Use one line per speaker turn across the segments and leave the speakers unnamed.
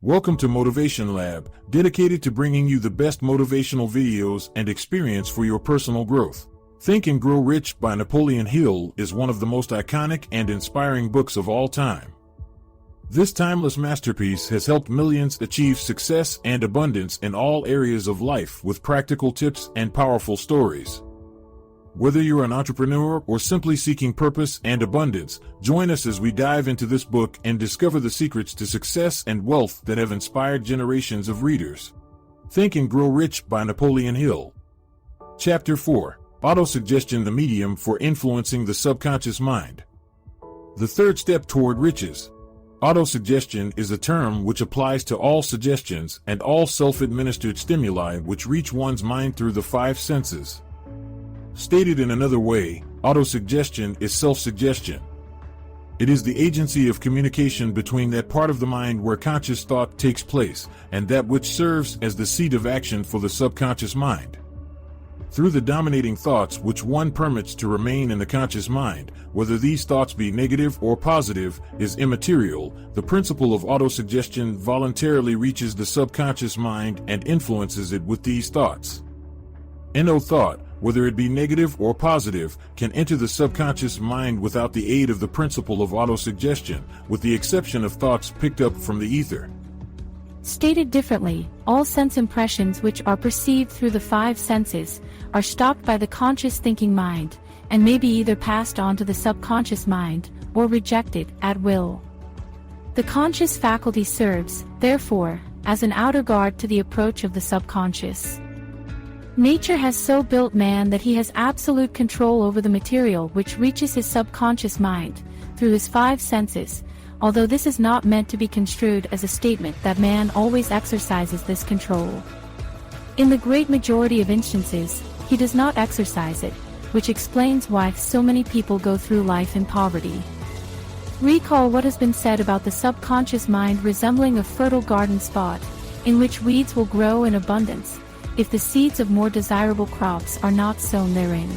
Welcome to MotivationLab, dedicated to bringing you the best motivational videos and experience for your personal growth. Think and Grow Rich by Napoleon Hill is one of the most iconic and inspiring books of all time. This timeless masterpiece has helped millions achieve success and abundance in all areas of life with practical tips and powerful stories. Whether you're an entrepreneur or simply seeking purpose and abundance, join us as we dive into this book and discover the secrets to success and wealth that have inspired generations of readers. Think and Grow Rich by Napoleon Hill. Chapter 4: Autosuggestion, the medium for influencing the subconscious mind. The third step toward riches. Autosuggestion is a term which applies to all suggestions and all self-administered stimuli which reach one's mind through the five senses. Stated in another way, autosuggestion is self-suggestion. It is the agency of communication between that part of the mind where conscious thought takes place and that which serves as the seat of action for the subconscious mind. Through the dominating thoughts which one permits to remain in the conscious mind, whether these thoughts be negative or positive is immaterial, the principle of autosuggestion voluntarily reaches the subconscious mind and influences it with these thoughts. No thought, whether it be negative or positive, can enter the subconscious mind without the aid of the principle of autosuggestion, with the exception of thoughts picked up from the ether.
Stated differently, all sense impressions which are perceived through the five senses are stopped by the conscious thinking mind, and may be either passed on to the subconscious mind, or rejected at will. The conscious faculty serves, therefore, as an outer guard to the approach of the subconscious. Nature has so built man that he has absolute control over the material which reaches his subconscious mind, through his five senses, although this is not meant to be construed as a statement that man always exercises this control. In the great majority of instances, he does not exercise it, which explains why so many people go through life in poverty. Recall what has been said about the subconscious mind resembling a fertile garden spot, in which weeds will grow in abundance, if the seeds of more desirable crops are not sown therein.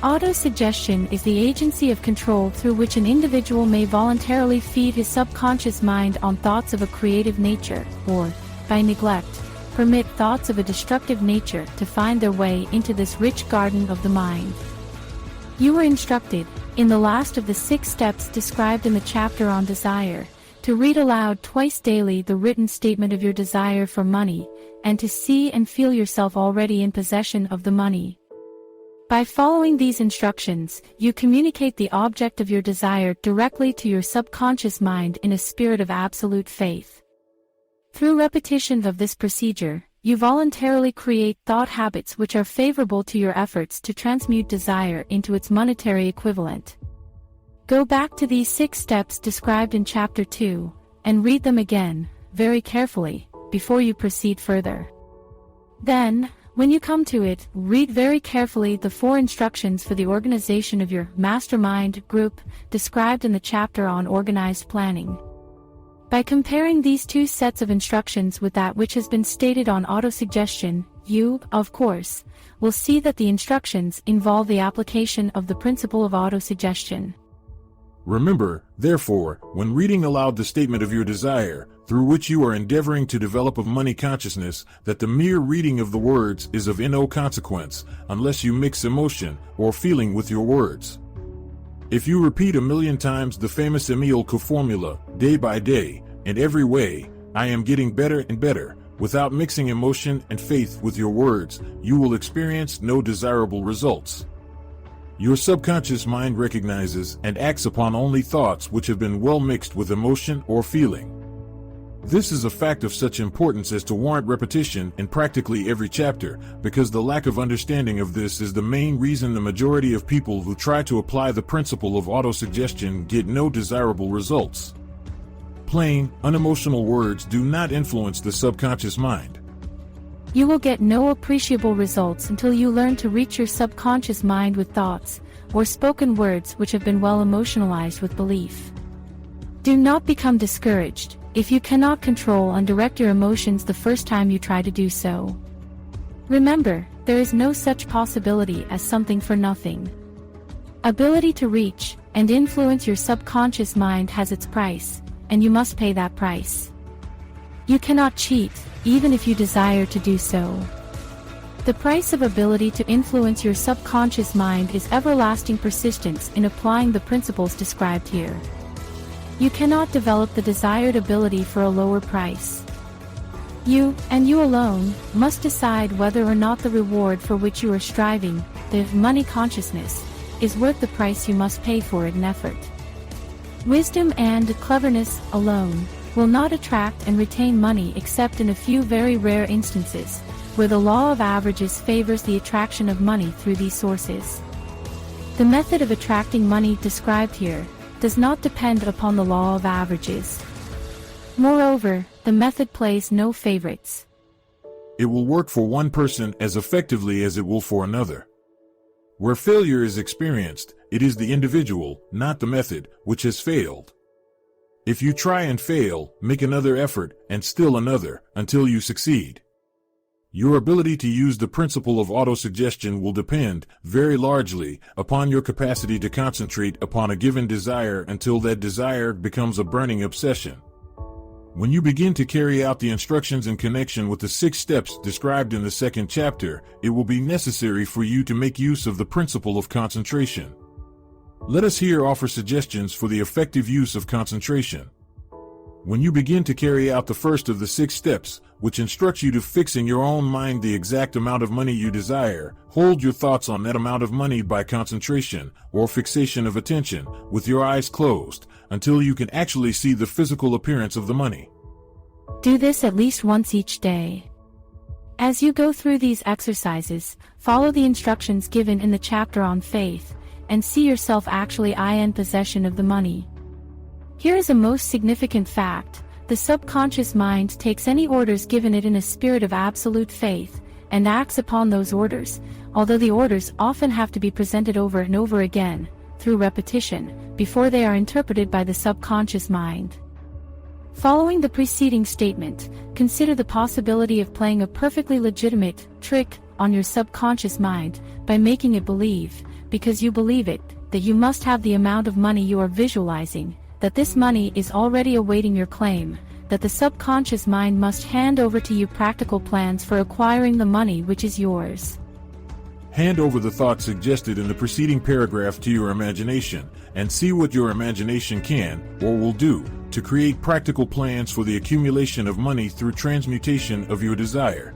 Autosuggestion is the agency of control through which an individual may voluntarily feed his subconscious mind on thoughts of a creative nature, or, by neglect, permit thoughts of a destructive nature to find their way into this rich garden of the mind. You were instructed, in the last of the 6 steps described in the chapter on desire, to read aloud twice daily the written statement of your desire for money, and to see and feel yourself already in possession of the money. By following these instructions, you communicate the object of your desire directly to your subconscious mind in a spirit of absolute faith. Through repetition of this procedure, you voluntarily create thought habits which are favorable to your efforts to transmute desire into its monetary equivalent. Go back to these 6 steps described in Chapter 2, and read them again, very carefully, before you proceed further. Then, when you come to it, read very carefully the 4 instructions for the organization of your mastermind group, described in the chapter on organized planning. By comparing these 2 sets of instructions with that which has been stated on autosuggestion, you, of course, will see that the instructions involve the application of the principle of autosuggestion.
Remember, therefore, when reading aloud the statement of your desire, through which you are endeavoring to develop of money consciousness, that the mere reading of the words is of no consequence, unless you mix emotion or feeling with your words. If you repeat 1,000,000 times the famous Emile Ch4 formula, day by day, in every way, I am getting better and better, without mixing emotion and faith with your words, you will experience no desirable results. Your subconscious mind recognizes and acts upon only thoughts which have been well mixed with emotion or feeling. This is a fact of such importance as to warrant repetition in practically every chapter, because the lack of understanding of this is the main reason the majority of people who try to apply the principle of autosuggestion get no desirable results. Plain, unemotional words do not influence the subconscious mind.
You will get no appreciable results until you learn to reach your subconscious mind with thoughts, or spoken words which have been well emotionalized with belief. Do not become discouraged if you cannot control and direct your emotions the first time you try to do so. Remember, there is no such possibility as something for nothing. Ability to reach and influence your subconscious mind has its price, and you must pay that price. You cannot cheat, even if you desire to do so. The price of ability to influence your subconscious mind is everlasting persistence in applying the principles described here. You cannot develop the desired ability for a lower price. You, and you alone, must decide whether or not the reward for which you are striving, the money consciousness, is worth the price you must pay for it in effort. Wisdom and cleverness alone will not attract and retain money except in a few very rare instances, where the law of averages favors the attraction of money through these sources. The method of attracting money described here does not depend upon the law of averages. Moreover, the method plays no favorites.
It will work for one person as effectively as it will for another. Where failure is experienced, it is the individual, not the method, which has failed. If you try and fail, make another effort, and still another, until you succeed. Your ability to use the principle of autosuggestion will depend, very largely, upon your capacity to concentrate upon a given desire until that desire becomes a burning obsession. When you begin to carry out the instructions in connection with the 6 steps described in the 2nd chapter, it will be necessary for you to make use of the principle of concentration. Let us here offer suggestions for the effective use of concentration. When you begin to carry out the first of the 6 steps, which instructs you to fix in your own mind the exact amount of money you desire, hold your thoughts on that amount of money by concentration, or fixation of attention, with your eyes closed, until you can actually see the physical appearance of the money.
Do this at least once each day. As you go through these exercises, follow the instructions given in the chapter on faith, and see yourself actually in possession of the money. Here is a most significant fact. The subconscious mind takes any orders given it in a spirit of absolute faith, and acts upon those orders, although the orders often have to be presented over and over again, through repetition, before they are interpreted by the subconscious mind. Following the preceding statement, consider the possibility of playing a perfectly legitimate trick on your subconscious mind by making it believe, because you believe it, that you must have the amount of money you are visualizing, that this money is already awaiting your claim, that the subconscious mind must hand over to you practical plans for acquiring the money which is yours.
Hand over the thought suggested in the preceding paragraph to your imagination, and see what your imagination can, or will do, to create practical plans for the accumulation of money through transmutation of your desire.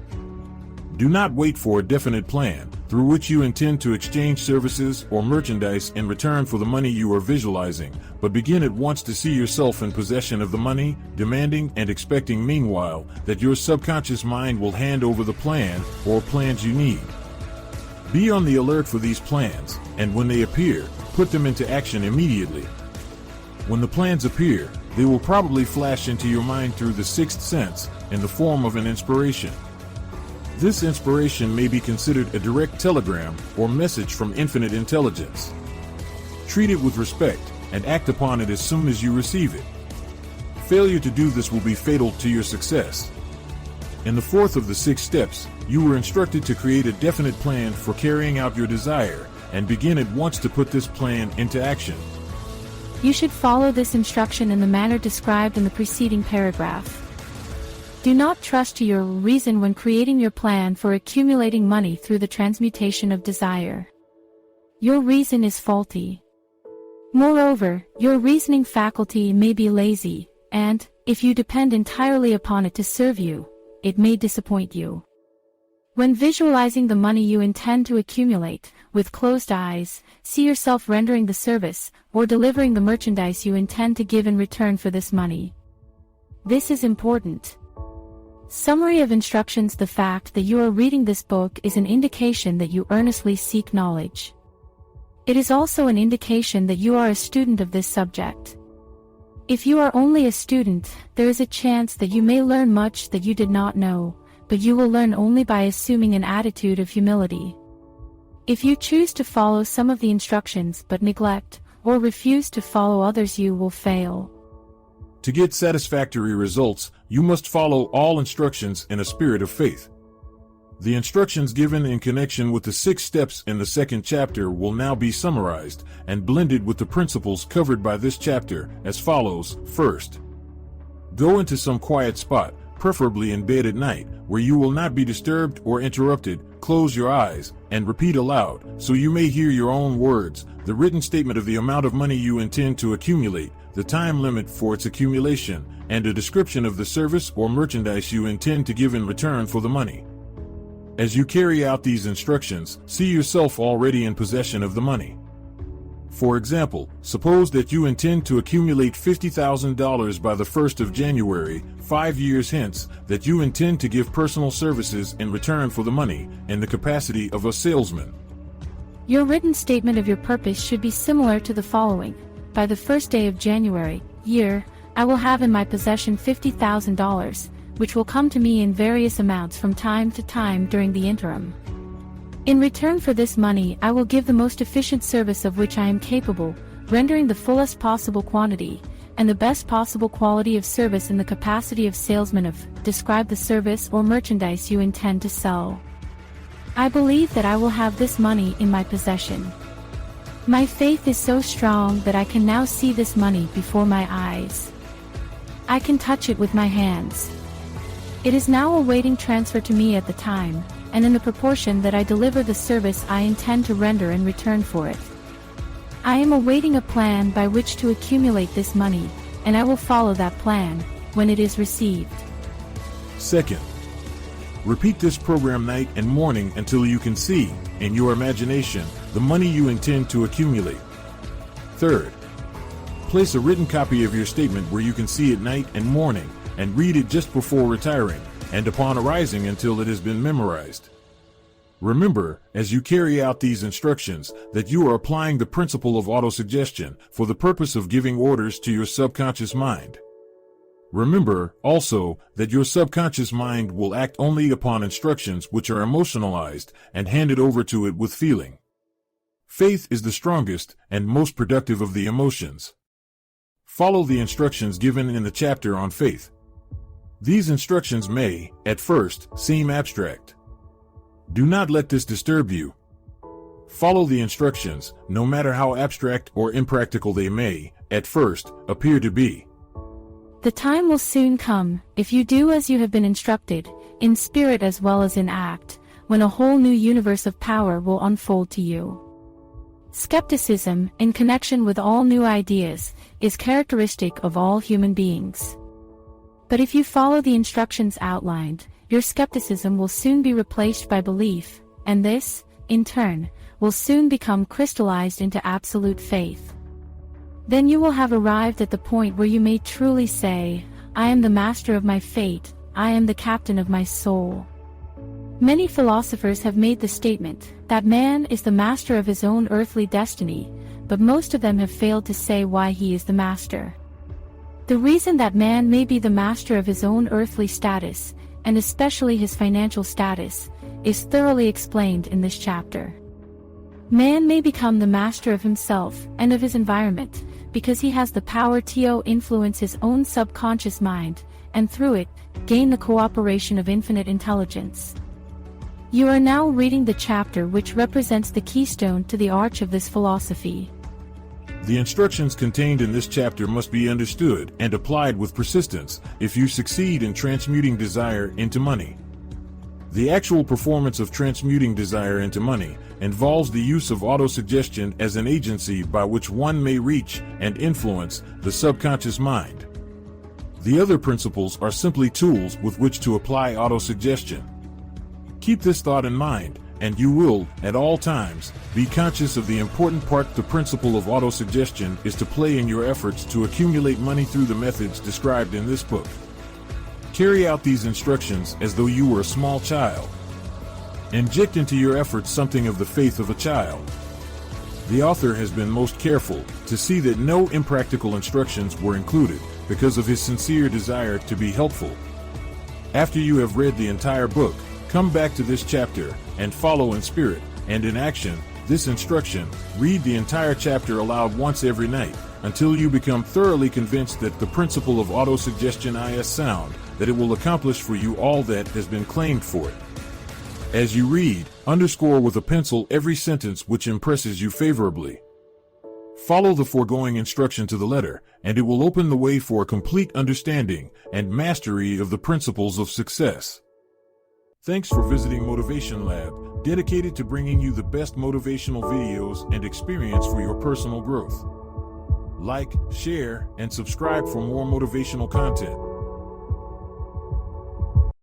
Do not wait for a definite plan, through which you intend to exchange services or merchandise in return for the money you are visualizing, but begin at once to see yourself in possession of the money, demanding and expecting meanwhile that your subconscious mind will hand over the plan or plans you need. Be on the alert for these plans, and when they appear, put them into action immediately. When the plans appear, they will probably flash into your mind through the 6th sense, in the form of an inspiration. This inspiration may be considered a direct telegram or message from infinite intelligence. Treat it with respect, and act upon it as soon as you receive it. Failure to do this will be fatal to your success. In the 4th of the 6 steps, you were instructed to create a definite plan for carrying out your desire, and begin at once to put this plan into action.
You should follow this instruction in the manner described in the preceding paragraph. Do not trust to your reason when creating your plan for accumulating money through the transmutation of desire. Your reason is faulty. Moreover, your reasoning faculty may be lazy, and, if you depend entirely upon it to serve you, it may disappoint you. When visualizing the money you intend to accumulate, with closed eyes, see yourself rendering the service, or delivering the merchandise you intend to give in return for this money. This is important. Summary of instructions: the fact that you are reading this book is an indication that you earnestly seek knowledge. It is also an indication that you are a student of this subject. If you are only a student, there is a chance that you may learn much that you did not know, but you will learn only by assuming an attitude of humility. If you choose to follow some of the instructions but neglect or refuse to follow others, you will fail.
To get satisfactory results, you must follow all instructions in a spirit of faith. The instructions given in connection with the 6 steps in the 2nd chapter will now be summarized and blended with the principles covered by this chapter as follows. First, go into some quiet spot, preferably in bed at night, where you will not be disturbed or interrupted. Close your eyes and repeat aloud, so you may hear your own words, the written statement of the amount of money you intend to accumulate, the time limit for its accumulation, and a description of the service or merchandise you intend to give in return for the money. As you carry out these instructions, see yourself already in possession of the money. For example, suppose that you intend to accumulate $50,000 by the 1st of January, 5 years hence, that you intend to give personal services in return for the money, in the capacity of a salesman.
Your written statement of your purpose should be similar to the following. By the 1st day of January, year, I will have in my possession $50,000, which will come to me in various amounts from time to time during the interim. In return for this money, I will give the most efficient service of which I am capable, rendering the fullest possible quantity, and the best possible quality of service in the capacity of salesman of. Describe the service or merchandise you intend to sell. I believe that I will have this money in my possession. My faith is so strong that I can now see this money before my eyes. I can touch it with my hands. It is now awaiting transfer to me at the time, and in the proportion that I deliver the service I intend to render in return for it. I am awaiting a plan by which to accumulate this money, and I will follow that plan when it is received.
Second, repeat this program night and morning until you can see, in your imagination, the money you intend to accumulate. Third, place a written copy of your statement where you can see it night and morning, and read it just before retiring, and upon arising until it has been memorized. Remember, as you carry out these instructions, that you are applying the principle of autosuggestion for the purpose of giving orders to your subconscious mind. Remember, also, that your subconscious mind will act only upon instructions which are emotionalized and handed over to it with feeling. Faith is the strongest and most productive of the emotions. Follow the instructions given in the chapter on faith. These instructions may, at first, seem abstract. Do not let this disturb you. Follow the instructions, no matter how abstract or impractical they may, at first, appear to be.
The time will soon come, if you do as you have been instructed, in spirit as well as in act, when a whole new universe of power will unfold to you. Skepticism, in connection with all new ideas, is characteristic of all human beings. But if you follow the instructions outlined, your skepticism will soon be replaced by belief, and this, in turn, will soon become crystallized into absolute faith. Then you will have arrived at the point where you may truly say, I am the master of my fate, I am the captain of my soul. Many philosophers have made the statement that man is the master of his own earthly destiny, but most of them have failed to say why he is the master. The reason that man may be the master of his own earthly status, and especially his financial status, is thoroughly explained in this chapter. Man may become the master of himself and of his environment, because he has the power to influence his own subconscious mind, and through it, gain the cooperation of infinite intelligence. You are now reading the chapter which represents the keystone to the arch of this philosophy.
The instructions contained in this chapter must be understood and applied with persistence if you succeed in transmuting desire into money. The actual performance of transmuting desire into money involves the use of autosuggestion as an agency by which one may reach and influence the subconscious mind. The other principles are simply tools with which to apply autosuggestion. Keep this thought in mind, and you will, at all times, be conscious of the important part the principle of autosuggestion is to play in your efforts to accumulate money through the methods described in this book. Carry out these instructions as though you were a small child. Inject into your efforts something of the faith of a child. The author has been most careful to see that no impractical instructions were included because of his sincere desire to be helpful. After you have read the entire book, come back to this chapter and follow in spirit and in action this instruction. Read the entire chapter aloud once every night until you become thoroughly convinced that the principle of autosuggestion is sound, that it will accomplish for you all that has been claimed for it. As you read, underscore with a pencil every sentence which impresses you favorably. Follow the foregoing instruction to the letter, and it will open the way for a complete understanding and mastery of the principles of success. Thanks for visiting Motivation Lab, dedicated to bringing you the best motivational videos and experience for your personal growth. Like, share, and subscribe for more motivational content.